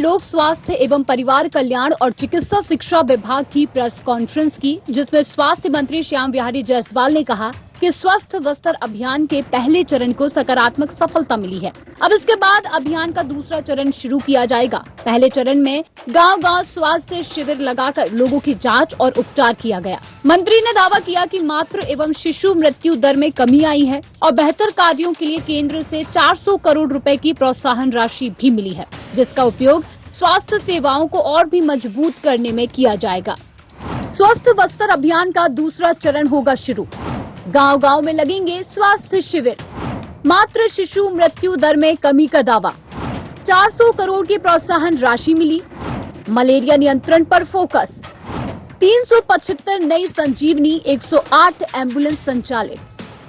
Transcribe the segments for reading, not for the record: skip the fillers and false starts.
लोक स्वास्थ्य एवं परिवार कल्याण और चिकित्सा शिक्षा विभाग की प्रेस कॉन्फ्रेंस की, जिसमें स्वास्थ्य मंत्री श्याम बिहारी जायसवाल ने कहा कि स्वस्थ बस्तर अभियान के पहले चरण को सकारात्मक सफलता मिली है। अब इसके बाद अभियान का दूसरा चरण शुरू किया जाएगा। पहले चरण में गांव-गांव स्वास्थ्य शिविर लगाकर लोगों की जांच और उपचार किया गया। मंत्री ने दावा किया कि मातृ एवं शिशु मृत्यु दर में कमी आई है और बेहतर कार्यों के लिए केंद्र से 400 करोड़ रुपए की प्रोत्साहन राशि भी मिली है, जिसका उपयोग स्वास्थ्य सेवाओं को और भी मजबूत करने में किया जाएगा। स्वस्थ बस्तर अभियान का दूसरा चरण होगा शुरू। गांव-गांव में लगेंगे स्वास्थ्य शिविर। मातृ शिशु मृत्यु दर में कमी का दावा। 400 करोड़ की प्रोत्साहन राशि मिली। मलेरिया नियंत्रण पर फोकस। 375 नई संजीवनी 108 एम्बुलेंस संचालित।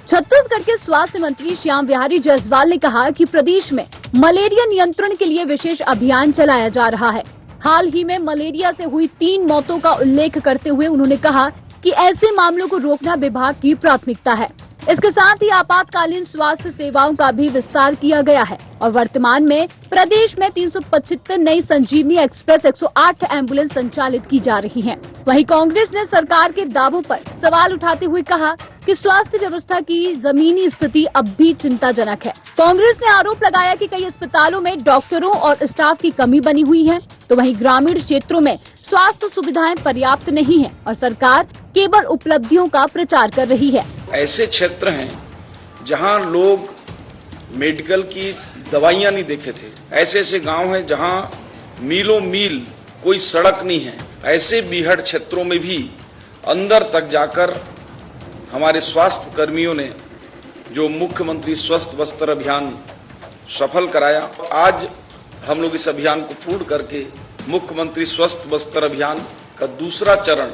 छत्तीसगढ़ के स्वास्थ्य मंत्री श्याम बिहारी जायसवाल ने कहा कि प्रदेश में मलेरिया नियंत्रण के लिए विशेष अभियान चलाया जा रहा है। हाल ही में मलेरिया से हुई 3 मौतों का उल्लेख करते हुए उन्होंने कहा कि ऐसे मामलों को रोकना विभाग की प्राथमिकता है। इसके साथ ही आपातकालीन स्वास्थ्य सेवाओं का भी विस्तार किया गया है और वर्तमान में प्रदेश में 375 नई संजीवनी एक्सप्रेस 108 एम्बुलेंस संचालित की जा रही हैं। वहीं कांग्रेस ने सरकार के दावों पर सवाल उठाते हुए कहा कि स्वास्थ्य व्यवस्था की जमीनी स्थिति अब भी चिंताजनक है। कांग्रेस ने आरोप लगाया कि कई अस्पतालों में डॉक्टरों और स्टाफ की कमी बनी हुई है, तो वहीं ग्रामीण क्षेत्रों में स्वास्थ्य सुविधाएं पर्याप्त नहीं है और सरकार केवल उपलब्धियों का प्रचार कर रही है। ऐसे क्षेत्र हैं जहां लोग मेडिकल की दवाइयां नहीं देखे थे। ऐसे ऐसे गांव हैं जहां मीलों मील कोई सड़क नहीं है। ऐसे बीहड़ क्षेत्रों में भी अंदर तक जाकर हमारे स्वास्थ्य कर्मियों ने जो मुख्यमंत्री स्वस्थ बस्तर अभियान सफल कराया, आज हम लोग इस अभियान को पूर्ण करके मुख्यमंत्री स्वस्थ बस्तर अभियान का दूसरा चरण,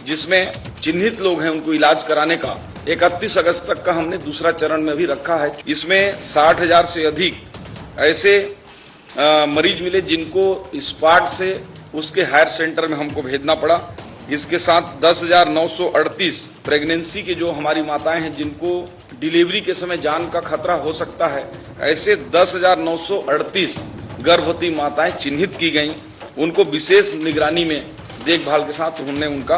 जिसमें चिन्हित लोग हैं उनको इलाज कराने का, 31 अगस्त तक का हमने दूसरा चरण में भी रखा है। इसमें 60,000 से अधिक ऐसे मरीज मिले जिनको स्पॉट से उसके हायर सेंटर में हमको भेजना पड़ा। इसके साथ 10,938 प्रेगनेंसी के जो हमारी माताएं हैं जिनको डिलीवरी के समय जान का खतरा हो सकता है, ऐसे 10,938 गर्भवती माताएं चिन्हित की गईं। उनको विशेष निगरानी में देखभाल के साथ हमने उनका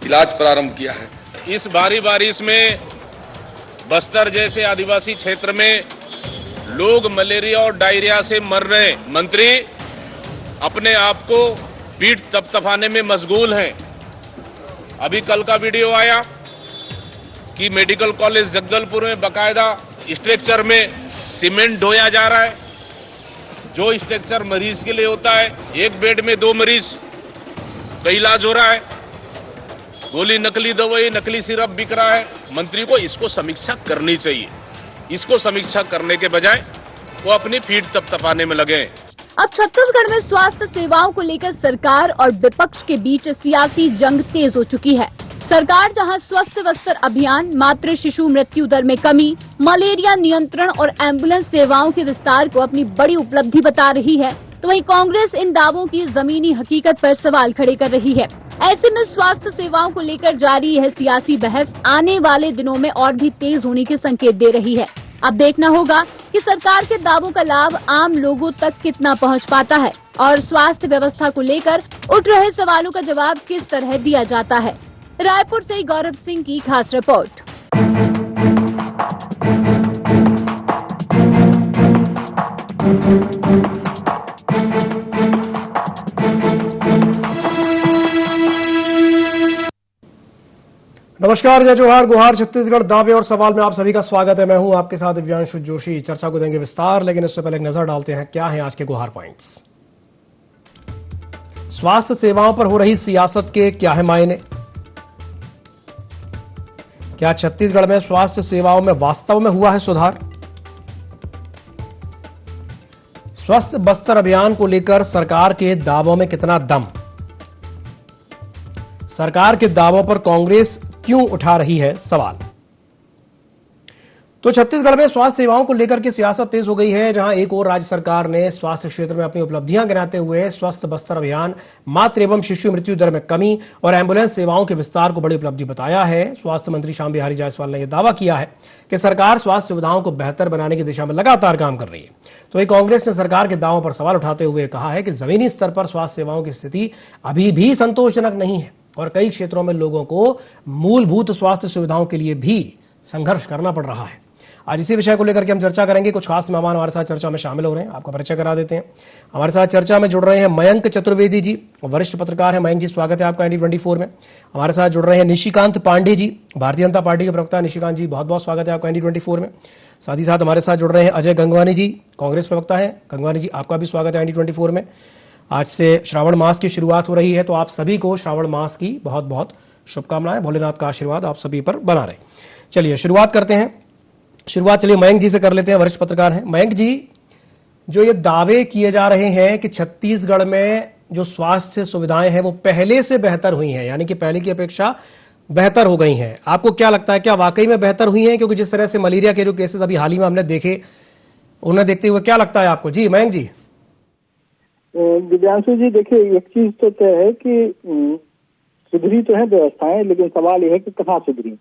इलाज प्रारंभ किया है। इस भारी बारिश में बस्तर जैसे आदिवासी क्षेत्र में लोग मलेरिया और डायरिया से मर रहे हैं। मंत्री अपने आप को पीठ थपथपाने में मशगूल हैं। अभी कल का वीडियो आया कि मेडिकल कॉलेज जगदलपुर में बकायदा स्ट्रक्चर में सीमेंट ढोया जा रहा है। जो स्ट्रक्चर मरीज के लिए होता है, एक बेड में 2 मरीज का इलाज हो रहा है। गोली नकली दवाई, नकली सिरप बिक रहा है। मंत्री को इसको समीक्षा करनी चाहिए। इसको समीक्षा करने के बजाय वो अपनी पीठ थपथपाने में लगे। अब छत्तीसगढ़ में स्वास्थ्य सेवाओं को लेकर सरकार और विपक्ष के बीच सियासी जंग तेज हो चुकी है। सरकार जहां स्वस्थ बस्तर अभियान, मातृ शिशु मृत्यु दर में कमी, मलेरिया नियंत्रण और एम्बुलेंस सेवाओं के विस्तार को अपनी बड़ी उपलब्धि बता रही है, तो वहीं कांग्रेस इन दावों की जमीनी हकीकत पर सवाल खड़े कर रही है। ऐसे में स्वास्थ्य सेवाओं को लेकर जारी यह सियासी बहस आने वाले दिनों में और भी तेज होने के संकेत दे रही है। अब देखना होगा कि सरकार के दावों का लाभ आम लोगों तक कितना पहुंच पाता है और स्वास्थ्य व्यवस्था को लेकर उठ रहे सवालों का जवाब किस तरह दिया जाता है। रायपुर से गौरव सिंह की खास रिपोर्ट। नमस्कार, जय जोहार, गुहार छत्तीसगढ़, दावे और सवाल में आप सभी का स्वागत है। मैं हूं आपके साथ दिव्यांशु जोशी। चर्चा को देंगे विस्तार, लेकिन इससे पहले एक नजर डालते हैं क्या है आज के गुहार पॉइंट्स। स्वास्थ्य सेवाओं पर हो रही सियासत के क्या है मायने? क्या छत्तीसगढ़ में स्वास्थ्य सेवाओं में वास्तव में हुआ है सुधार? स्वस्थ बस्तर अभियान को लेकर सरकार के दावों में कितना दम? सरकार के दावों पर कांग्रेस क्यों उठा रही है सवाल? तो छत्तीसगढ़ में स्वास्थ्य सेवाओं को लेकर के सियासत तेज हो गई है, जहां एक और राज्य सरकार ने स्वास्थ्य क्षेत्र में अपनी उपलब्धियां गिनाते हुए स्वस्थ बस्तर अभियान, मातृ एवं शिशु मृत्यु दर में कमी और एम्बुलेंस सेवाओं के विस्तार को बड़ी उपलब्धि बताया है। स्वास्थ्य मंत्री श्याम बिहारी जायसवाल ने यह दावा किया है कि सरकार स्वास्थ्य सुविधाओं को बेहतर बनाने की दिशा में लगातार काम कर रही है। तो वही कांग्रेस ने सरकार के दावों पर सवाल उठाते हुए कहा है कि जमीनी स्तर पर स्वास्थ्य सेवाओं की स्थिति अभी भी संतोषजनक नहीं है और कई क्षेत्रों में लोगों को मूलभूत स्वास्थ्य सुविधाओं के लिए भी संघर्ष करना पड़ रहा है। आज इसी विषय को लेकर के हम चर्चा करेंगे। कुछ खास मेहमान हमारे साथ चर्चा में शामिल हो रहे हैं, आपका परिचय करा देते हैं। हमारे साथ चर्चा में जुड़ रहे हैं मयंक चतुर्वेदी जी, वरिष्ठ पत्रकार हैं। मयंक जी, स्वागत है आपका ND24 में। हमारे साथ जुड़ रहे हैं निशिकांत पांडे जी, भारतीय जनता पार्टी के प्रवक्ता। निशिकांत जी, बहुत बहुत स्वागत है आपका ND24 में। साथ ही साथ हमारे साथ जुड़ रहे हैं अजय गंगवानी जी, कांग्रेस प्रवक्ता है। गंगवानी जी, आपका भी स्वागत है ND24 में। आज से श्रावण मास की शुरुआत हो रही है, तो आप सभी को श्रावण मास की बहुत बहुत शुभकामनाएं। भोलेनाथ का आशीर्वाद आप सभी पर बना रहे। चलिए शुरुआत करते हैं। चलिए मयंक जी से कर लेते हैं, वरिष्ठ पत्रकार हैं। मयंक जी, जो ये दावे किए जा रहे हैं कि छत्तीसगढ़ में जो स्वास्थ्य सुविधाएं हैं वो पहले से बेहतर हुई हैं, यानी कि पहले की अपेक्षा बेहतर हो गई हैं, आपको क्या लगता है, क्या वाकई में बेहतर हुई हैं? क्योंकि जिस तरह से मलेरिया के जो केसेस अभी हाल ही में हमने देखे, उन्हें देखते हुए क्या लगता है आपको? जी मयंक जी। दिव्यांशु जी, देखिए एक चीज तो तय है कि सुधरी तो है व्यवस्थाएं, लेकिन सवाल यह है कि कहाँ सुधरी।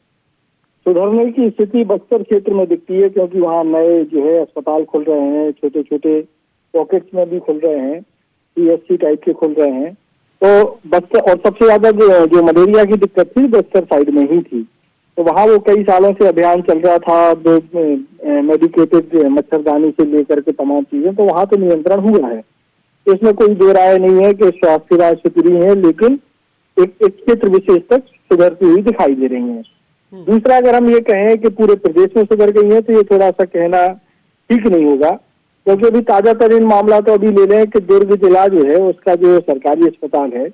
सुधरने की स्थिति बस्तर क्षेत्र में दिखती है, क्योंकि वहाँ नए जो है अस्पताल खुल रहे हैं, छोटे छोटे पॉकेट्स में भी खुल रहे हैं, PSC टाइप के खुल रहे हैं। तो बस्तर, और सबसे ज्यादा जो मलेरिया की दिक्कत थी बस्तर साइड में ही थी, तो वहाँ वो कई सालों से अभियान चल रहा था, मेडिकेटेड मच्छरदानी से लेकर के तमाम चीजें, तो वहाँ तो नियंत्रण हुआ है, इसमें कोई दो राय नहीं है कि स्वास्थ्य सेवाएं सुधरी है, लेकिन एक क्षेत्र विशेष तक सुधरती हुई दिखाई दे रही है। दूसरा, अगर हम ये कहें कि पूरे प्रदेश में सुधर गई है, तो ये थोड़ा सा कहना ठीक नहीं होगा, क्योंकि अभी ताजा तरीन मामला तो अभी ले लें कि दुर्ग जिला जो है उसका जो सरकारी अस्पताल है,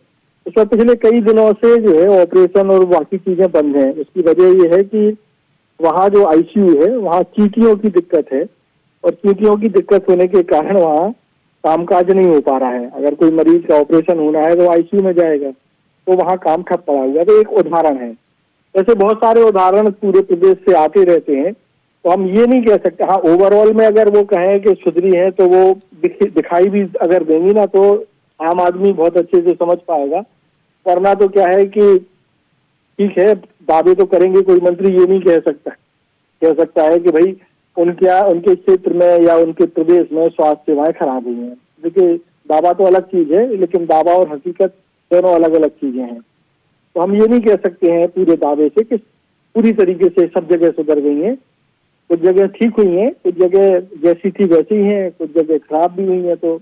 उसमें पिछले कई दिनों से जो है ऑपरेशन और बाकी चीजें बंद हैं। उसकी वजह ये है कि वहाँ जो ICU है वहाँ चींटियों की दिक्कत है, और चींटियों की दिक्कत होने के कारण वहाँ कामकाज नहीं हो पा रहा है। अगर कोई मरीज का ऑपरेशन होना है तो ICU में जाएगा, तो वहाँ काम ठप पड़ा हुआ है। तो एक उदाहरण है, ऐसे बहुत सारे उदाहरण पूरे प्रदेश से आते रहते हैं। तो हम ये नहीं कह सकते, हाँ ओवरऑल में अगर वो कहें कि सुधरी है तो वो दिखाई भी अगर देंगी ना, तो आम आदमी बहुत अच्छे से समझ पाएगा। वरना तो क्या है कि ठीक है, दावे तो करेंगे, कोई मंत्री ये नहीं कह सकता है कि भाई उनके क्षेत्र में या उनके प्रदेश में स्वास्थ्य सेवाएं खराब हुई हैं। देखिए, दावा तो अलग चीज है, लेकिन दावा और हकीकत दोनों अलग अलग चीजें हैं। तो हम ये नहीं कह सकते हैं पूरे दावे से कि पूरी तरीके से सब जगह सुधर गई हैं। कुछ जगह ठीक हुई हैं, कुछ जगह जैसी थी वैसी ही हैं, कुछ जगह खराब भी हुई हैं। तो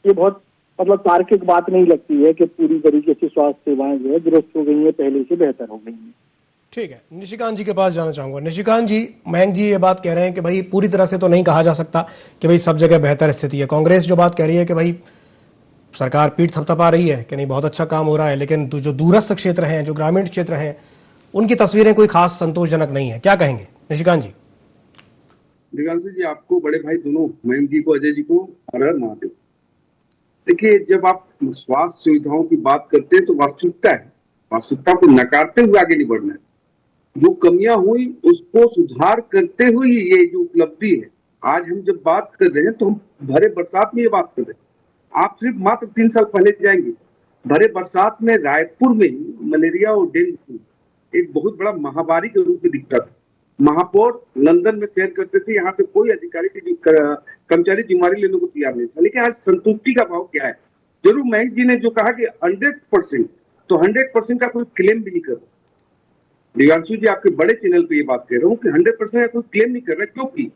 ये बहुत तार्किक बात नहीं लगती है कि पूरी तरीके से स्वास्थ्य सेवाएं जो है दुरुस्त हो गई हैं, पहले से बेहतर हो गई हैं। ठीक है, निशिकांत जी के पास जाना चाहूंगा। निशिकांत जी, मयंक जी ये बात कह रहे हैं कि भाई पूरी तरह से तो नहीं कहा जा सकता कि भाई सब जगह बेहतर स्थिति है। कांग्रेस जो बात कह रही है कि भाई सरकार पीठ थपथपा रही है कि नहीं बहुत अच्छा काम हो रहा है, लेकिन जो दूरस्थ क्षेत्र हैं, जो ग्रामीण क्षेत्र हैं, उनकी तस्वीरें कोई खास संतोषजनक नहीं है। क्या कहेंगे निशिकांत जी? दिव्यांशु जी, आपको, बड़े भाई दोनों, मयंक जी को, अजय जी को हर हर महादेव। देखिए, जब आप स्वास्थ्य सुविधाओं की बात करते हैं तो वास्तविकता है, वास्तविकता को नकारते हुए आगे नहीं बढ़ना है। जो कमियां हुई उसको सुधार करते हुए ये जो उपलब्धि है, आज हम जब बात कर रहे हैं तो हम भरे बरसात में ये बात कर रहे हैं। आप सिर्फ मात्र 3 साल पहले जाएंगे, भरे बरसात में रायपुर में ही मलेरिया और डेंगू एक बहुत बड़ा महामारी के रूप में दिखता था। महापौर लंदन में सैर करते थे, यहाँ पे कोई अधिकारी कर्मचारी जिम्मेदारी लेने को तैयार नहीं था। लेकिन आज संतुष्टि का भाव क्या है? जरूर मयंक जी ने जो कहा कि 100%, तो 100% का कोई क्लेम भी नहीं कर रहा। दिव्यांशु जी, आपके बड़े चैनल पे ये बात कह रहा हूँ कि 100% का कोई क्लेम नहीं कर रहा, क्योंकि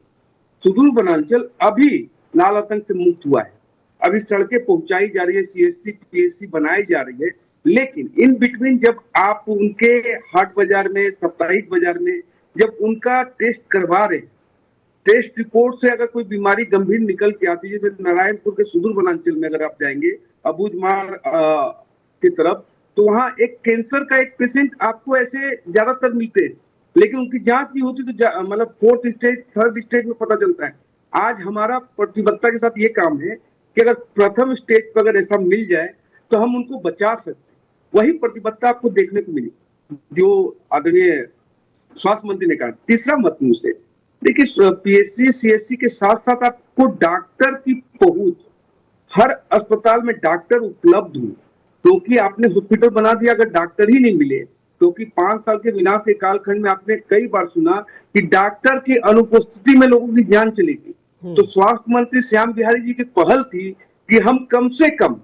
सुदूर वनांचल अभी लाल आतंक से मुक्त हुआ है। अभी सड़कें पहुंचाई जा रही है, CSC PSC बनाई जा रही है, लेकिन इन बिटवीन जब आप उनके हाट बाजार में, साप्ताहिक बाजार में जब उनका टेस्ट करवा रहे, टेस्ट रिपोर्ट से अगर कोई बीमारी गंभीर निकल के आती है, जैसे नारायणपुर के सुदूर वनांचल में अगर आप जाएंगे अबूझमाड़ की तरफ, तो वहां एक कैंसर का एक पेशेंट आपको ऐसे ज्यादातर मिलते हैं, लेकिन उनकी जांच भी होती तो मतलब 4th स्टेज 3rd स्टेज में पता चलता है। आज हमारा प्रतिबद्धता के साथ ये काम है कि अगर प्रथम स्टेज पर अगर ऐसा मिल जाए तो हम उनको बचा सकते। वही प्रतिबद्धता आपको देखने को मिली जो आदरणीय स्वास्थ्य मंत्री ने कहा। तीसरा मत मुझसे देखिए पीएचसी सीएचसी के साथ साथ आपको डॉक्टर की पहुंच, हर अस्पताल में डॉक्टर उपलब्ध हो, क्योंकि आपने हॉस्पिटल बना दिया अगर डॉक्टर ही नहीं मिले, क्योंकि 5 साल के विनाश के कालखंड में आपने कई बार सुना कि डॉक्टर की अनुपस्थिति में लोगों की जान चली गई। तो स्वास्थ्य मंत्री श्याम बिहारी जी की पहल थी कि हम कम से कम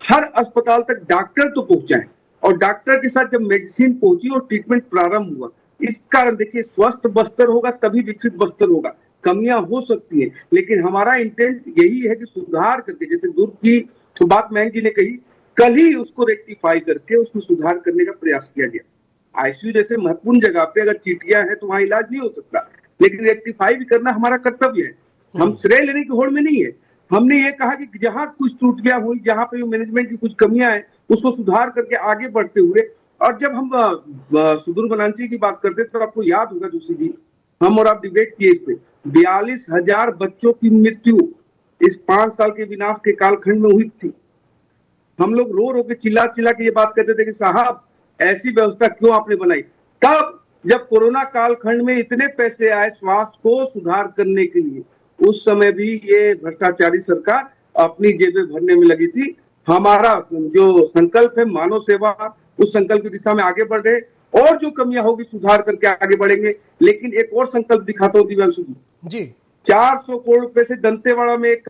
हर अस्पताल तक डॉक्टर तो पहुंचाएं, और डॉक्टर के साथ जब मेडिसिन पहुंची और ट्रीटमेंट प्रारंभ हुआ, इस कारण देखिए स्वस्थ बस्तर होगा तभी विकसित बस्तर होगा। कमियां हो सकती हैं, लेकिन हमारा इंटेंट यही है कि सुधार करके, जैसे दुर्ग की बात मयंक जी ने कही, कल ही उसको रेक्टिफाई करके उसमें सुधार करने का प्रयास किया गया। आईसीयू जैसे महत्वपूर्ण जगह पे अगर चीटियां हैं तो वहां इलाज नहीं हो सकता, लेकिन रेक्टिफाई भी करना हमारा कर्तव्य है। हम श्रेय लेने की होड़ में नहीं है। हमने ये कहा कि जहां कुछ त्रुटियां हुई, जहां पे मैनेजमेंट की कुछ कमियां हैं, उसको सुधार करके आगे बढ़ते हुए। और जब हम सुदूर बनांची की बात करते तो आपको याद होगा जोशी जी, हम और आप डिबेट किए इस पे, 42,000 बच्चों की मृत्यु इस 5 साल के विनाश के कालखंड में हुई थी। हम लोग रो रो के चिल्ला चिल्ला के ये बात कहते थे कि साहब ऐसी व्यवस्था क्यों आपने बनाई। तब जब कोरोना कालखंड में इतने पैसे आए स्वास्थ्य को सुधार करने के लिए, उस समय भी ये भ्रष्टाचारी सरकार अपनी जेबें भरने में लगी थी। हमारा जो संकल्प है मानव सेवा, उस संकल्प की दिशा में आगे बढ़ रहे, और जो कमियां होगी सुधार करके आगे बढ़ेंगे। लेकिन एक और संकल्प दिखाता हूँ दिव्यांशु जी, 400 करोड़ रुपए से दंतेवाड़ा में एक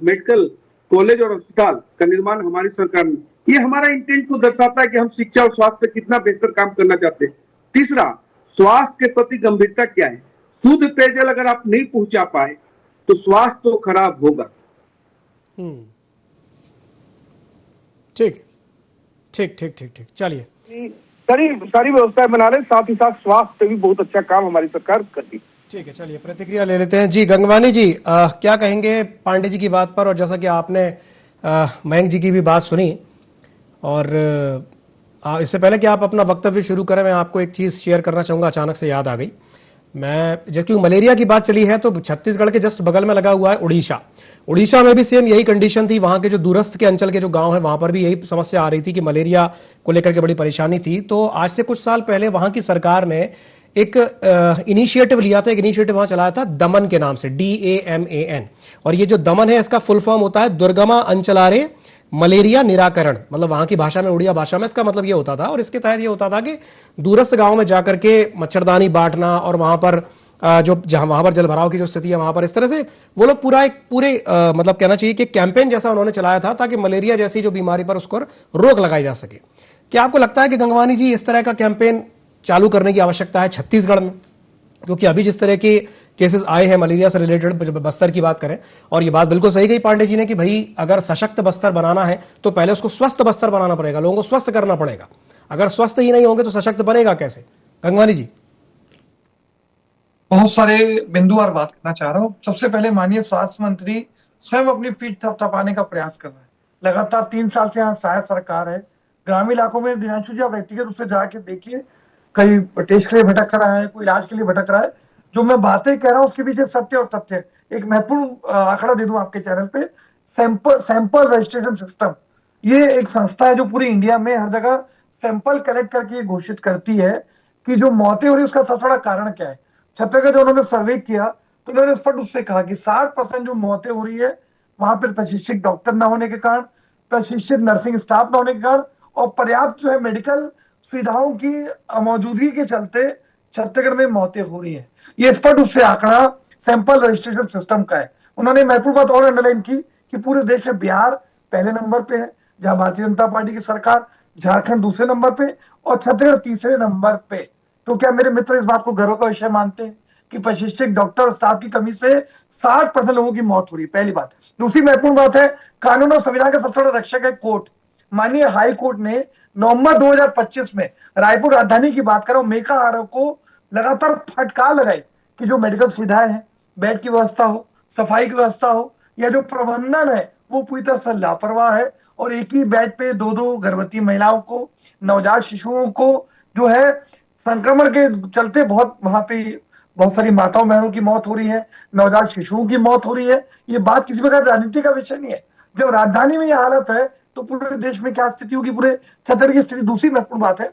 मेडिकल कॉलेज और अस्पताल का निर्माण हमारी सरकार ने, ये हमारा इंटेंट को दर्शाता है कि हम शिक्षा और स्वास्थ्य पे कितना बेहतर काम करना चाहते हैं। तीसरा, स्वास्थ्य के प्रति गंभीरता क्या है। शुद्ध पेयजल अगर आप नहीं पहुंचा पाए तो स्वास्थ्य तो खराब होगा। ठीक ठीक ठीक ठीक ठीक, चलिए सारी व्यवस्थाएं बना रहे, साथ ही साथ स्वास्थ्य पे भी बहुत अच्छा काम हमारी सरकार करती। ठीक है, चलिए प्रतिक्रिया ले लेते हैं। जी गंगवानी जी, क्या कहेंगे पांडे जी की बात पर, और जैसा कि आपने मयंक जी की भी बात सुनी, और इससे पहले कि आप अपना वक्तव्य शुरू करें, मैं आपको एक चीज़ शेयर करना चाहूँगा, अचानक से याद आ गई। मैं जब क्योंकि मलेरिया की बात चली है तो छत्तीसगढ़ के जस्ट बगल में लगा हुआ है उड़ीसा। उड़ीसा में भी सेम यही कंडीशन थी। वहाँ के जो दूरस्थ के अंचल के जो गांव है वहाँ पर भी यही समस्या आ रही थी कि मलेरिया को लेकर के बड़ी परेशानी थी। तो आज से कुछ साल पहले वहाँ की सरकार ने एक इनिशिएटिव लिया था, एक इनिशिएटिव वहाँ चलाया था दमन के नाम से, DAMAN। और ये जो दमन है इसका फुल फॉर्म होता है दुर्गमा अंचलारे मलेरिया निराकरण, मतलब वहां की भाषा में, उड़िया भाषा में इसका मतलब ये होता था। और इसके तहत ये होता था कि दूरस्थ गांव में जाकर के मच्छरदानी बांटना, और वहां पर जो जहां वहां पर जलभराव की जो स्थिति है वहां पर, इस तरह से वो लोग पूरे मतलब कहना चाहिए कि कैंपेन जैसा उन्होंने चलाया था ताकि मलेरिया जैसी जो बीमारी पर उसको रोक लगाई जा सके। क्या आपको लगता है कि गंगवानी जी इस तरह का कैंपेन चालू करने की आवश्यकता है छत्तीसगढ़ में? क्योंकि अभी जिस तरह के केसेस आए हैं मलेरिया से रिलेटेड, बस्तर की बात करें, और ये बात बिल्कुल सही कही पांडे जी ने कि भाई अगर सशक्त बस्तर बनाना है तो पहले उसको स्वस्थ बस्तर बनाना पड़ेगा, लोगों को स्वस्थ करना पड़ेगा। अगर स्वस्थ ही नहीं होंगे तो सशक्त बनेगा कैसे? गंगवानी जी। बहुत सारे बिंदु और बात करना चाह रहा हूँ। सबसे पहले माननीय स्वास्थ्य मंत्री स्वयं अपनी पीठ थपथपाने का प्रयास कर रहे हैं। लगातार 3 साल से यहाँ सहायक सरकार है। ग्रामीण इलाकों में दिनांशु जी आप व्यक्तिगत रूप से जाके देखिए, कई टेस्ट के लिए भटक रहा है, कोई इलाज के लिए भटक रहा है। जो मैं बातें कह रहा हूँ उसके पीछे सत्य और तथ्य। एक महत्वपूर्ण आंकड़ा दे दूं आपके चैनल पे, सैंपल रजिस्ट्रेशन सिस्टम, ये एक संस्था है जो पूरी इंडिया में हर जगह सैंपल कलेक्ट करके घोषित करती है कि जो मौतें हो रही है उसका सबसे बड़ा कारण क्या है। छत्तीसगढ़ जो उन्होंने सर्वे किया तो उन्होंने स्पष्ट रूप से कहा कि 60% जो मौतें हो रही है वहां पर प्रशिक्षित डॉक्टर न होने के कारण, प्रशिक्षित नर्सिंग स्टाफ न होने के कारण, और पर्याप्त जो है मेडिकल सुविधाओं की मौजूदगी के चलते छत्तीसगढ़ में मौतें हो रही है। ये स्पष्ट रूप से आंकड़ा सैंपल रजिस्ट्रेशन सिस्टम का है। उन्होंने महत्वपूर्ण बात और अंडरलाइन की कि पूरे देश में बिहार पहले नंबर पे है, जहां भारतीय जनता पार्टी की सरकार, झारखंड दूसरे नंबर पे और छत्तीसगढ़ तीसरे नंबर पे। तो क्या मेरे मित्र इस बात को गर्व का विषय मानते हैं कि प्रशिक्षित डॉक्टर और स्टाफ की कमी से 60% लोगों की मौत हो रही है? पहली बात। दूसरी महत्वपूर्ण बात है, कानून और संविधान का सबसे बड़ा रक्षक है कोर्ट। माननीय हाई कोर्ट ने नवंबर 2025 में रायपुर राजधानी की बात करो, मेका आरोप को लगातार फटकार लगाई कि जो मेडिकल सुविधाएं हैं, बेड की व्यवस्था हो, सफाई की व्यवस्था हो, या जो प्रबंधन है वो पूरी तरह से लापरवाह है। और एक ही बेड पे 2-2 गर्भवती महिलाओं को, नवजात शिशुओं को जो है संक्रमण के चलते वहां पे बहुत सारी माताओं बहनों की मौत हो रही है, नवजात शिशुओं की मौत हो रही है। ये बात किसी प्रकार राजनीति का विषय नहीं है। जब राजधानी में यह हालत है तो पूरे देश में क्या स्थिति होगी, पूरे छत्तीसगढ़ की स्थिति। दूसरी महत्वपूर्ण बात है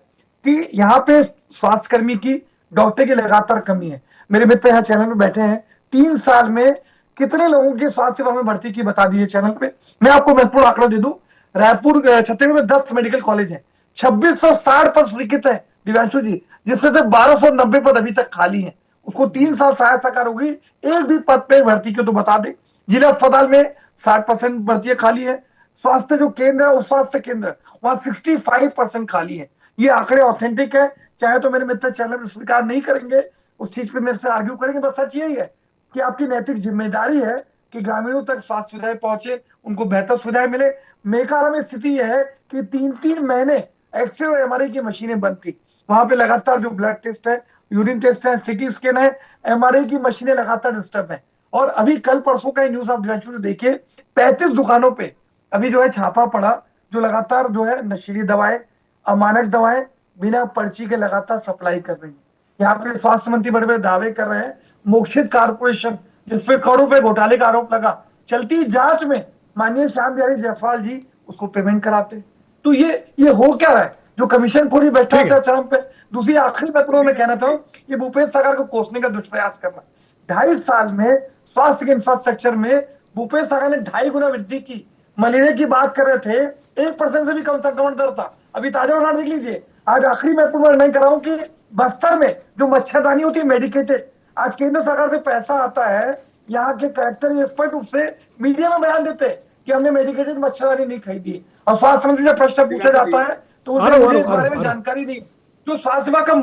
कि यहाँ पे स्वास्थ्य कर्मी की डॉक्टर की लगातार कमी है। मेरे मित्र यहाँ चैनल में बैठे हैं, 3 साल में कितने लोगों की स्वास्थ्य सेवा में भर्ती की बता दीजिए चैनल पे। मैं आपको महत्वपूर्ण आंकड़ा दे दूं, रायपुर छत्तीसगढ़ में 10 मेडिकल कॉलेज है, 2660 पद स्वीकृत है दिव्यांशु जी, जिसमें से 1290 पद अभी तक खाली हैं। उसको 3 साल सहायक सरकार होगी, एक भी पद पे भर्ती की तो बता दे। जिला अस्पताल में 60% भर्तियां खाली है। स्वास्थ्य जो केंद्र है, उस स्वास्थ्य केंद्र वहां 65% खाली है। ये आंकड़े ऑथेंटिक है, चाहे तो मेरे मित्र चैनल में स्वीकार नहीं करेंगे, उस चीज पे मेरे से आर्ग्यू करेंगे, बस सच यही है कि आपकी नैतिक जिम्मेदारी है कि ग्रामीणों तक स्वास्थ्य सुविधाएं पहुंचे, उनको बेहतर सुविधाएं मिले। मेकाहारा में स्थिति है कि 3-3 महीने एक्सरे और एमआरआई की मशीनें बंद थी। वहां पे लगातार जो ब्लड टेस्ट है, यूरिन टेस्ट है, सीटी स्कैन है, एमआरआई की मशीनें लगातार डिस्टर्ब है। और अभी कल परसों का न्यूज आप देखिए, 35 दुकानों पे अभी जो है छापा पड़ा, जो लगातार जो है नशीली दवाएं, अमानक दवाएं बिना पर्ची के लगातार सप्लाई कर रही है। यहाँ पे स्वास्थ्य मंत्री बड़े बड़े दावे कर रहे हैं, मोक्षित कारपोरेशन जिसपे करोड़ों रुपए घोटाले का आरोप लगा, चलती जांच में माननीय श्याम बिहारी जायसवाल जी उसको पेमेंट कराते। तो ये हो क्या रहा है, जो कमीशन खोरी भ्रष्टाचार पे। दूसरी आखिरी बात मैं कहना चाहूँ, ये भूपेश सरकार को कोसने का दुष्प्रयास करना। 2.5 साल में स्वास्थ्य के इंफ्रास्ट्रक्चर में भूपेश सरकार ने 2.5 गुना वृद्धि की। मलेरिया की बात कर रहे थे, 1% से भी कम संक्रमण दर था। अभी ताजा उदाहरण देख लीजिए। आज आखिरी महत्वपूर्ण नहीं कर रहा हूं कि बस्तर में जो मच्छरदानी होती है मेडिकेटेड, आज केंद्र सरकार से पैसा आता है, यहाँ के कलेक्टर स्पष्ट रूप से मीडिया में बयान देते हैं कि हमने मेडिकेटेड मच्छरदानी नहीं खरीदी। और स्वास्थ्य मंत्री से प्रश्न पूछा जाता है तो उसे इस बारे में जानकारी नहीं। जो स्वास्थ्य सेवा का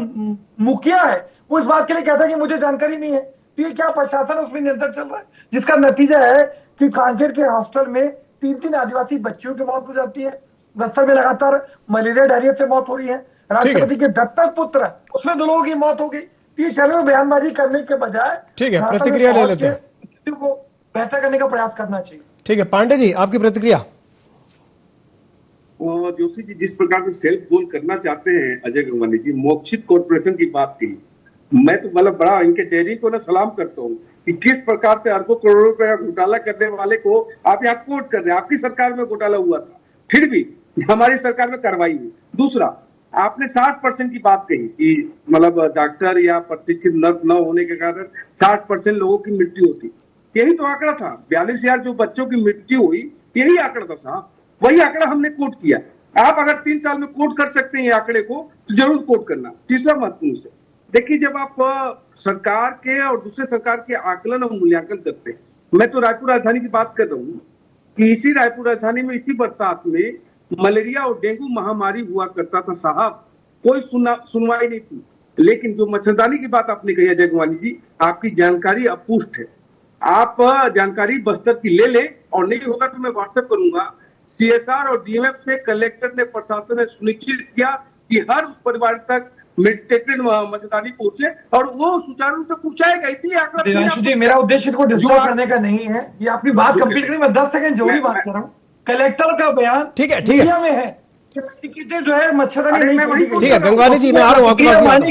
मुखिया है वो इस बात के लिए कहता है कि मुझे जानकारी नहीं है। तो ये क्या प्रशासन उसमें नियंत्रण चल रहा है, जिसका नतीजा है कि कांकेर के हॉस्टल में 3-3 आदिवासी बच्चियों की मौत हो जाती है। बस्तर में लगातार मलेरिया डायरिया से मौत हो रही है। राष्ट्रपति के दत्तक पुत्र उसमें 2 लोगों की मौत हो गई। चैनल में बयानबाजी करने के बजाय ठीक है, प्रतिक्रिया ले लेते हैं, स्थिति को बेहतर करने का प्रयास करना चाहिए। ठीक है, पांडे जी आपकी प्रतिक्रिया। जोशी जी जिस प्रकार से सेल्फ गोल करना चाहते हैं अजय गंगवानी जी, मोक्षित कॉर्पोरेशन की बात की, मैं तो मतलब बड़ा इनके डेयरी को ना सलाम करता हूँ कि किस प्रकार से अरबों करोड़ों रुपए का घोटाला करने वाले को आप यहाँ कोर्ट कर रहे हैं। आपकी सरकार में घोटाला हुआ था, फिर भी हमारी सरकार में कार्रवाई हुई। दूसरा, आपने 60% की बात कही कि मतलब डॉक्टर या प्रशिक्षित नर्स न होने के कारण 60% लोगों की मृत्यु होती। यही तो आंकड़ा था, 42,000 जो बच्चों की मृत्यु हुई, यही आंकड़ा था साहब। वही आंकड़ा हमने कोट किया। आप अगर 3 साल में कोट कर सकते हैं ये आंकड़े को तो जरूर कोट करना। तीसरा महत्वपूर्ण से देखिए, जब आप सरकार के और दूसरे सरकार के आकलन और मूल्यांकन करते हैं, मैं तो रायपुर राजधानी की बात कर रहा हूँ कि इसी रायपुर राजधानी में इसी बरसात में मलेरिया और डेंगू महामारी हुआ करता था साहब, कोई सुनवाई नहीं थी। लेकिन जो मच्छरदानी की बात आपने कही अजय गंगवानी जी, आपकी जानकारी अपुष्ट है। आप जानकारी बस्तर की ले ले और नहीं होगा तो मैं व्हाट्सएप करूंगा। सीएसआर और डीएमएफ से कलेक्टर ने, प्रशासन ने सुनिश्चित किया कि हर उस परिवार तक मेडिकेटेड मच्छरदानी पहुंचे और वो सुचारू रूप से पहुंचाएगा। इसलिए आंकड़ा। मेरा उद्देश्य को डिस्टर्ब करने का नहीं है, ये अपनी बात कंप्लीट करें। मैं 10 सेकंड जोड़ी बात कर रहा हूँ। कलेक्टर का बयान ठीक है में है कि जो है मच्छरदानी नहीं। ठीक है गंगवानी जी, मैं आ रहा हूँ आपके पास।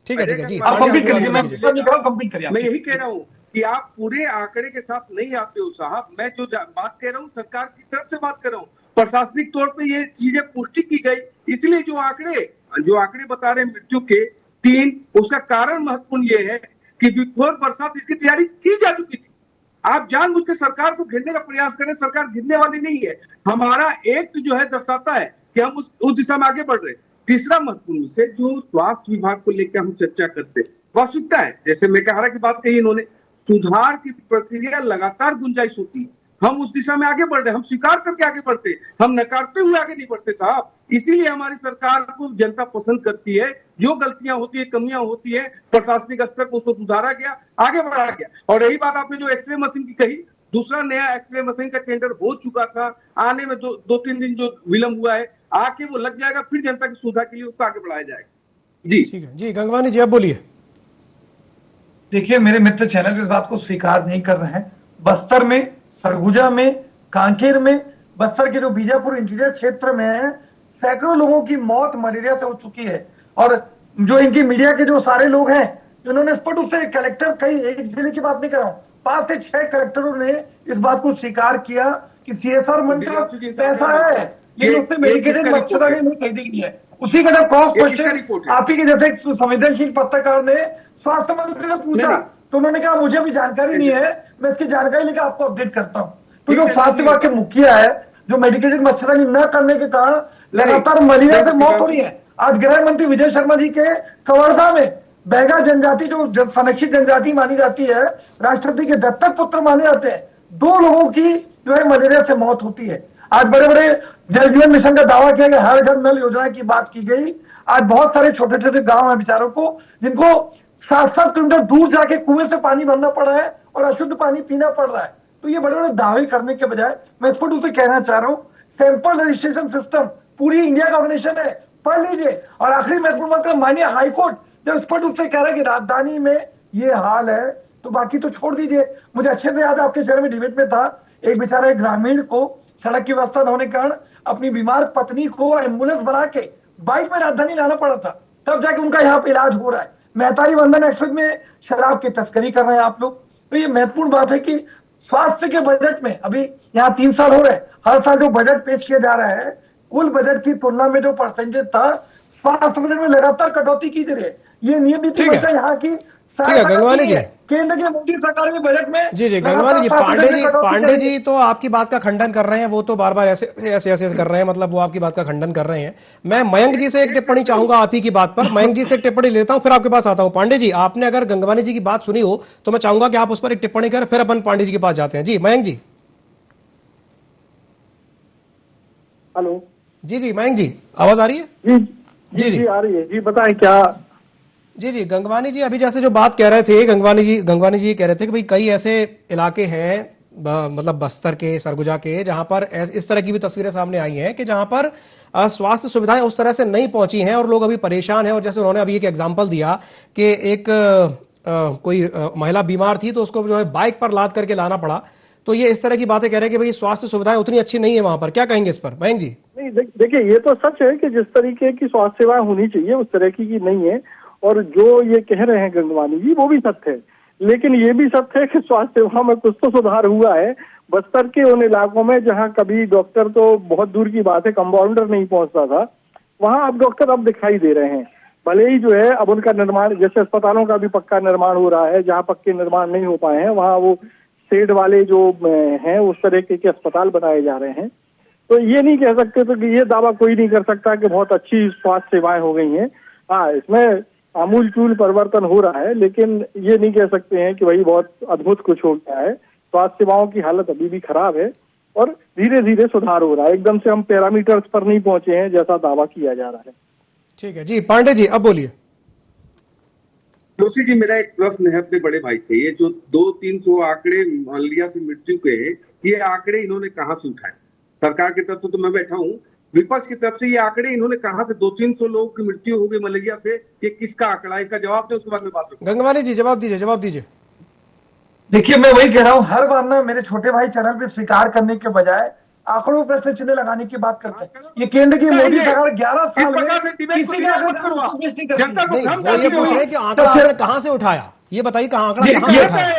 ठीक है जी, आप कंप्लीट करिए, मैं कंप्लीट करिए। मैं यही कह रहा हूँ कि आप पूरे आंकड़े के साथ नहीं आते हो साहब। मैं जो बात कह रहा हूँ सरकार की तरफ से बात कर रहा हूँ। प्रशासनिक तौर पे ये चीजें पुष्टि की गई, इसलिए जो आंकड़े बता रहे मृत्यु के 3, उसका कारण महत्वपूर्ण ये है कि बिफोर बरसात इसकी तैयारी की जा चुकी थी। आप जानबूझ के सरकार को घेरने का प्रयास करें, सरकार घेरने वाली नहीं है। हमारा एक्ट जो है दर्शाता है कि हम उस दिशा में आगे बढ़ रहे हैं। तीसरा महत्वपूर्ण विषय जो स्वास्थ्य विभाग को लेकर हम चर्चा करते हैं, वास्तविकता है, जैसे मेकाहारा की बात कही इन्होंने, सुधार की प्रक्रिया लगातार गुंजाइश होती है। हम उस दिशा में आगे बढ़ रहे हैं, हम स्वीकार करके आगे बढ़ते हैं, हम नकारते हुए आगे नहीं बढ़ते साहब। इसीलिए हमारी सरकार को जनता पसंद करती है। जो गलतियां होती है, कमियां होती है, प्रशासनिक स्तर पर उसको सुधारा गया, आगे बढ़ाया गया। और यही बात आपने जो एक्सरे मशीन की कही, दूसरा नया एक्सरे मशीन का टेंडर हो चुका था, आने में 2-3 दिन जो विलंब हुआ है, आके वो लग जाएगा, फिर जनता की सुविधा के लिए उसको आगे बढ़ाया जाएगा। जी ठीक है जी, गंगवानी जी आप बोलिए। देखिए, मेरे मित्र चैनल इस बात को स्वीकार नहीं कर रहे हैं। बस्तर में, सरगुजा में, कांकेर में, बस्तर के जो बीजापुर इंटीरियर क्षेत्र में है, सैकड़ों लोगों की मौत मलेरिया से हो चुकी है। और जो इनकी मीडिया के जो सारे लोग हैं, उन्होंने स्पष्ट रूप से कलेक्टर, कई एक जिले की बात नहीं कर रहा हूँ, 5 से 6 कलेक्टरों ने इस बात को स्वीकार किया कि सीएसआर मंत्री पैसा है, लेकिन उससे मेडिकेटेड मच्छरदानी नहीं खरीदी गई है। उसी का जब क्रॉस ये किसका क्वेश्चन रिपोर्ट है? आप ही के जैसे एक संवेदनशील पत्रकार ने स्वास्थ्य मंत्री से पूछा नहीं। तो उन्होंने कहा मुझे भी जानकारी नहीं है, मैं इसकी जानकारी लेकर आपको अपडेट करता हूं। तो जो ठीक है, स्वास्थ्य विभाग के मुखिया है, जो मेडिकेटेड मच्छरदानी न करने के कारण लगातार मलेरिया से मौत हो रही है। आज गृह मंत्री विजय शर्मा जी के कवर्धा में बैगा जनजाति जो संरक्षित जनजाति मानी जाती है, राष्ट्रपति के दत्तक पुत्र माने जाते हैं, 2 लोगों की जो है मलेरिया से मौत होती है। आज बड़े बड़े जल जीवन मिशन का दावा किया गया, हर घर नल योजना की बात की गई। आज बहुत सारे छोटे छोटे गांव हैं बेचारों को, जिनको 7-7 किलोमीटर दूर जाके कुएं से पानी भरना पड़ रहा है और अशुद्ध पानी पीना पड़ रहा है। तो ये बड़े बड़े दावे करने के बजाय मैं स्पष्ट रूप से कहना चाह रहा हूं, सैंपल रजिस्ट्रेशन सिस्टम पूरी इंडिया का ऑर्गेनाइजेशन है, पढ़ लीजिए। और आखिरी महत्वपूर्ण बात, माननीय हाईकोर्ट जब स्पष्ट रूप से कह रहा है कि राजधानी में ये हाल है, तो बाकी तो छोड़ दीजिए। मुझे अच्छे से याद आपके शहर में डिबेट में था, एक बेचारा एक ग्रामीण को सड़क की व्यवस्था न होने के कारण अपनी बीमार पत्नी को एम्बुलेंस बना के बाइक में राजधानी लाना पड़ा था, तब जाके उनका यहाँ पे इलाज हो रहा है। मेहतारी वंदन एक्सप्रेस में शराब की तस्करी कर रहे हैं आप लोग। तो ये महत्वपूर्ण बात है कि स्वास्थ्य के बजट में अभी यहाँ 3 साल हो रहे हैं, हर साल जो बजट पेश किया जा रहा है, कुल बजट की तुलना में जो परसेंटेज था स्वास्थ्य बजट में लगातार कटौती की जा रही है। ये नियम नीति बचा यहाँ की ठीक है गंगवानी जी, केंद्र की मोदी सरकार में बजट में जी गंगवानी जी, पांडे जी तो आपकी बात का खंडन कर रहे हैं, वो तो बार बार ऐसे कर रहे हैं, मतलब वो आपकी बात का खंडन कर रहे हैं। मैं मयंक जी से एक टिप्पणी चाहूंगा आप ही की बात पर, मयंक जी से एक टिप्पणी लेता हूं, फिर आपके पास आता हूं। पांडे जी, आपने अगर गंगवानी जी की बात सुनी हो तो मैं चाहूंगा कि आप उस पर एक टिप्पणी करें, फिर अपन पांडे जी के पास जाते हैं। जी मयंक जी। हेलो जी मयंक जी, आवाज आ रही है? जी आ रही है जी, बताएं क्या। जी गंगवानी जी, अभी जैसे जो बात कह रहे थे गंगवानी जी ये कह रहे थे कि भाई कई ऐसे इलाके हैं, मतलब बस्तर के, सरगुजा के, जहां पर इस तरह की भी तस्वीरें सामने आई हैं कि जहां पर स्वास्थ्य सुविधाएं उस तरह से नहीं पहुंची हैं और लोग अभी परेशान हैं। और जैसे उन्होंने अभी एक एग्जांपल दिया कि एक कोई महिला बीमार थी तो उसको जो है बाइक पर लाद करके लाना पड़ा। तो ये इस तरह की बातें कह रहे हैं कि भाई स्वास्थ्य सुविधाएं उतनी अच्छी नहीं है वहां पर, क्या कहेंगे इस पर मयंक जी? नहीं देखिए, ये तो सच है कि जिस तरीके की स्वास्थ्य सेवाएं होनी चाहिए उस तरह की नहीं है, और जो ये कह रहे हैं गंगवानी जी वो भी सत्य है। लेकिन ये भी सत्य है कि स्वास्थ्य सेवा में कुछ तो सुधार हुआ है। बस्तर के उन इलाकों में जहां कभी डॉक्टर तो बहुत दूर की बात है, कंपाउंडर नहीं पहुंचता था, वहां अब डॉक्टर अब दिखाई दे रहे हैं। भले ही जो है अब उनका निर्माण, जैसे अस्पतालों का भी पक्का निर्माण हो रहा है, जहां पक्के निर्माण नहीं हो पाए हैं वहां वो शेड वाले जो हैं उस तरह के अस्पताल बनाए जा रहे हैं। तो ये नहीं कह सकते, तो ये दावा कोई नहीं कर सकता कि बहुत अच्छी स्वास्थ्य सेवाएं हो गई हैं। हाँ, इसमें आमूलचूल परिवर्तन हो रहा है, लेकिन ये नहीं कह सकते हैं कि भाई बहुत अद्भुत कुछ हो गया है। स्वास्थ्य सेवाओं की हालत अभी भी खराब है और धीरे धीरे सुधार हो रहा है। एकदम से हम पैरामीटर्स पर नहीं पहुंचे हैं जैसा दावा किया जा रहा है। ठीक है जी, पांडे जी अब बोलिए। जोशी जी, मेरा एक प्रश्न है अपने बड़े भाई से, ये जो 200-300 आंकड़े मलेरिया से मृत्यु के, ये आंकड़े इन्होंने कहाँ से उठाए? सरकार की तरफ से तो मैं बैठा हूँ, विपक्ष की तरफ से ये आंकड़े इन्होंने कहा कि 200-300 लोगों की मृत्यु हो गई मलेरिया से, ये किसका आंकड़ा है? इसका जवाब दे, उसके बाद में बात करूं। गंगवानी जी जवाब दीजिए। देखिए, मैं वही कह रहा हूं, हर बार ना मेरे छोटे भाई चैनल पे स्वीकार करने के बजाय आंकड़ों में प्रश्न चिन्ह लगाने की बात करते हैं। ये केंद्र की मोदी सरकार 11 साल में किसी का जनता को ये पूछ रहे हैं कि आंकड़ा आपने कहां से उठाया, ये बताइए कहां आंकड़ा कहां से उठाया?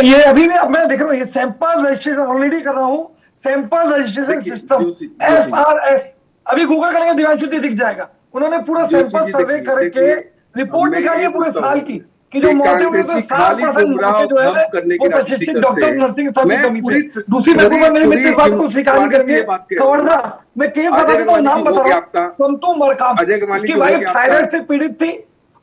ये अभी भी मैं देख रहा हूँ, ये सैंपल रजिस्ट्रेशन ऑलरेडी कर रहा हूँ, सैंपल रजिस्ट्रेशन सिस्टम SRS, अभी गूगल करेंगे दिव्यांशु दिख जाएगा। उन्होंने पूरा सैंपल सर्वे करके रिपोर्ट निकाली है पूरे साल की, कि जो मौतें हुई तो 60% जो है वो प्रशिक्षित डॉक्टर नर्सिंग स्टाफ की कमी से। दूसरी महत्वपूर्ण मेरे मित्र बात को स्वीकार नहीं करेंगे। कवर्धा मैं केस बता दूंगा, नाम बता रहा हूँ, संतू मरकाम, उसकी वाइफ थायराइड से पीड़ित थी,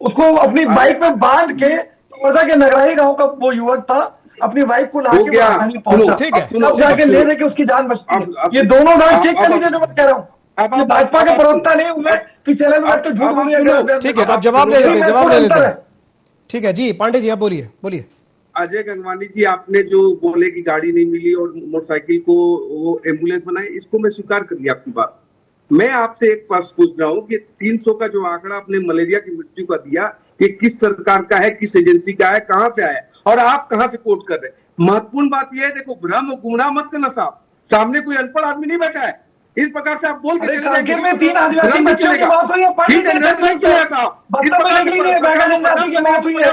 उसको अपनी बाइक में बांध के कवर्धा के नगराही गांव का वो युवक था, अपनी वाइफ को लाके राजधानी पहुंचा, तब जाके ले लेके उसकी जान बचती है। ये दोनों नाम चेक कर लीजिए जो मैं कह रहा हूँ। ये भाजपा के प्रवक्ता नहीं हूं मैं कि चैनल में तो झूठ बोल रहे। ठीक है, आप जवाब ले लेते हैं। ठीक है जी, पांडे जी आप बोलिए। अजय गंगवानी जी, आपने जो बोले कि गाड़ी नहीं मिली और मोटरसाइकिल को वो एम्बुलेंस बनाई, इसको मैं स्वीकार कर लिया आपकी बात। मैं आपसे एक प्रश्न पूछ रहा हूँ कि 300 का जो आंकड़ा आपने मलेरिया की मृत्यु का दिया, ये किस सरकार का है, किस एजेंसी का है, कहां से आया और आप कहां से कोट कर रहे हैं? महत्वपूर्ण बात यह है, देखो, भ्रम गुमराह मत करना साहब, सामने कोई अनपढ़ आदमी नहीं बैठा है, इस प्रकार से आप बोल के कांकेर में 3 आदिवासी बच्चों की मौत हुई है, बस्तर में देख लीजिए बैगा जनजाति की मौत हुई है।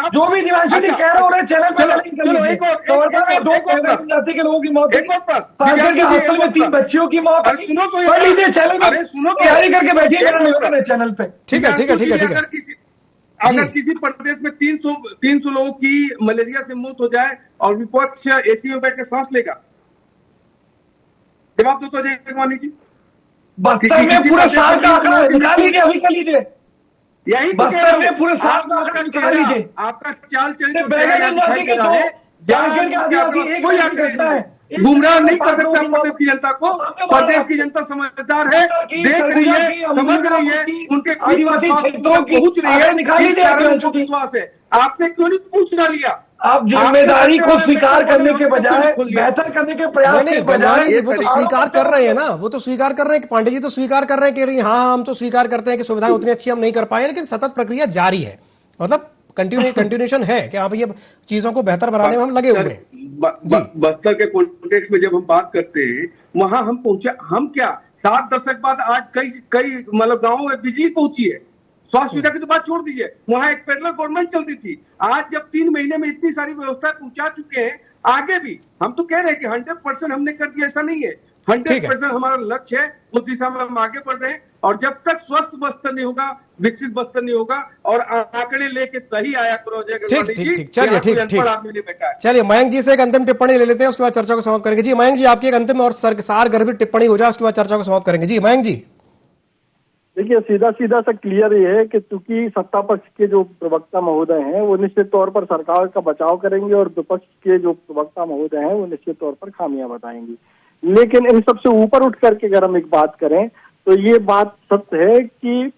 जो भी दिवांशु जी कह रहे हैं चैनल पे कवर्धा में 2 जनजाति के लोगों की मौत हुई, कांकेर के हॉस्टल में 3 बच्चियों की मौत हुई। पढ़ लीजिए चैनल पे, तैयारी करके बैठिए चैनल पे। ठीक है। अगर किसी प्रदेश में 300 लोगों की मलेरिया से मौत हो जाए और विपक्ष एसी में बैठ के सांस लेगा, जवाब दो तो अजय कुमार जी। बस्तर में पूरे साल का आंकड़ा निकाल लीजिए, अभी कर लीजिए। यही बस्तर में पूरे साल का आंकड़ा निकाल लीजिए। आपका चाल चलिए बैगा जनजाति के कांकेर के आदिवासी एक घटना है। गुमराह नहीं कर सकता प्रदेश की जनता को। प्रदेश की जनता समझदार है, देख रही है, समझ रही है, उनके आदिवासी क्षेत्रों की पहुंच रही है, निकाल लीजिए। विश्वास है। आपने क्यों नहीं पूछना लिया? आप जिम्मेदारी को स्वीकार करने के बजाय बेहतर करने के प्रयास के बजाय, वो तो स्वीकार कर रहे हैं ना, वो तो स्वीकार कर रहे हैं, पांडे जी तो स्वीकार कर रहे हैं कि हाँ हम तो स्वीकार करते हैं कि सुविधाएं उतनी अच्छी हम नहीं कर पाए, लेकिन सतत प्रक्रिया जारी है, मतलब कंटिन्यूएशन है कि आप ये चीजों को बेहतर बनाने में हम लगे हुए हैं। बस्तर के कॉन्टेक्स्ट में जब हम बात करते हैं, वहां हम पहुंचे, हम क्या 7 दशक बाद आज कई मतलब गांवों में बिजली पहुंची है। स्वास्थ्य सुविधा की तो बात छोड़ दीजिए, वहां एक पैरेलल गवर्नमेंट चलती थी। आज जब 3 महीने में इतनी सारी व्यवस्था पहुंचा चुके हैं, आगे भी हम तो कह रहे हैं कि 100% हमने कर दिया, ऐसा नहीं है। 100% हमारा लक्ष्य है, उस दिशा में हम आगे बढ़ रहे हैं। और जब तक स्वस्थ बस्तर नहीं होगा, विकसित बस्तर नहीं होगा, और आंकड़े लेके सही आया करो। ठीक, चलिए मयंक जी से एक अंतिम टिप्पणी ले लेते हैं, उसके बाद चर्चा को समाप्त करेंगे। जी मयंक जी, आपकी एक अंतिम और सारगर्भित टिप्पणी हो जाए, उसके बाद चर्चा को समाप्त करेंगे। जी मयंक जी। देखिए, सीधा सा क्लियर ये है कि चूंकि सत्ता पक्ष के जो प्रवक्ता महोदय हैं वो निश्चित तौर पर सरकार का बचाव करेंगे और विपक्ष के जो प्रवक्ता महोदय हैं वो निश्चित तौर पर खामियां बताएंगी। लेकिन इन सबसे ऊपर उठ करके अगर हम एक बात करें तो ये बात सत्य है कि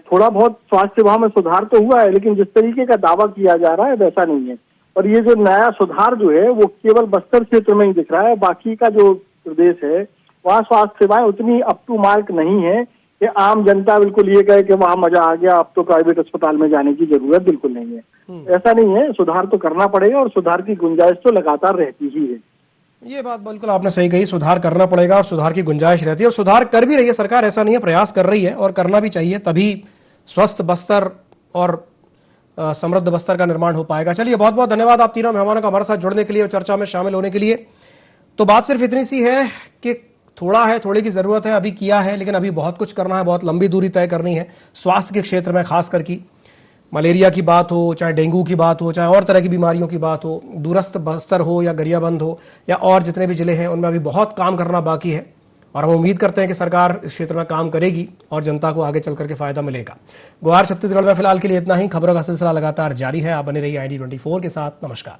थोड़ा बहुत स्वास्थ्य सेवा में सुधार तो हुआ है, लेकिन जिस तरीके का दावा किया जा रहा है वैसा नहीं है। और ये जो नया सुधार जो है वो केवल बस्तर क्षेत्र में ही दिख रहा है, बाकी का जो प्रदेश है वहाँ स्वास्थ्य सेवाएं उतनी अप टू मार्क नहीं है कि आम जनता बिल्कुल ये कहे कि वहाँ मजा आ गया, अब तो प्राइवेट अस्पताल में जाने की जरूरत बिल्कुल नहीं है। ऐसा नहीं है, सुधार तो करना पड़ेगा और सुधार की गुंजाइश तो लगातार रहती ही है। ये बात बिल्कुल आपने सही कही, सुधार करना पड़ेगा और सुधार की गुंजाइश रहती है, और सुधार कर भी रही है सरकार, ऐसा नहीं है, प्रयास कर रही है और करना भी चाहिए, तभी स्वस्थ बस्तर और समृद्ध बस्तर का निर्माण हो पाएगा। चलिए, बहुत बहुत धन्यवाद आप तीनों मेहमानों का हमारे साथ जुड़ने के लिए और चर्चा में शामिल होने के लिए। तो बात सिर्फ इतनी सी है कि थोड़े की जरूरत है, अभी किया है, लेकिन अभी बहुत कुछ करना है, बहुत लंबी दूरी तय करनी है स्वास्थ्य के क्षेत्र में, खास करके मलेरिया की बात हो, चाहे डेंगू की बात हो, चाहे और तरह की बीमारियों की बात हो, दूरस्थ बस्तर हो या गरियाबंद हो या और जितने भी जिले हैं, उनमें अभी बहुत काम करना बाकी है और हम उम्मीद करते हैं कि सरकार इस क्षेत्र में काम करेगी और जनता को आगे चल करके फायदा मिलेगा। गुहार छत्तीसगढ़ में फिलहाल के लिए इतना ही। खबरों का सिलसिला लगातार जारी है, आप बने रहिए ID24 के साथ। नमस्कार।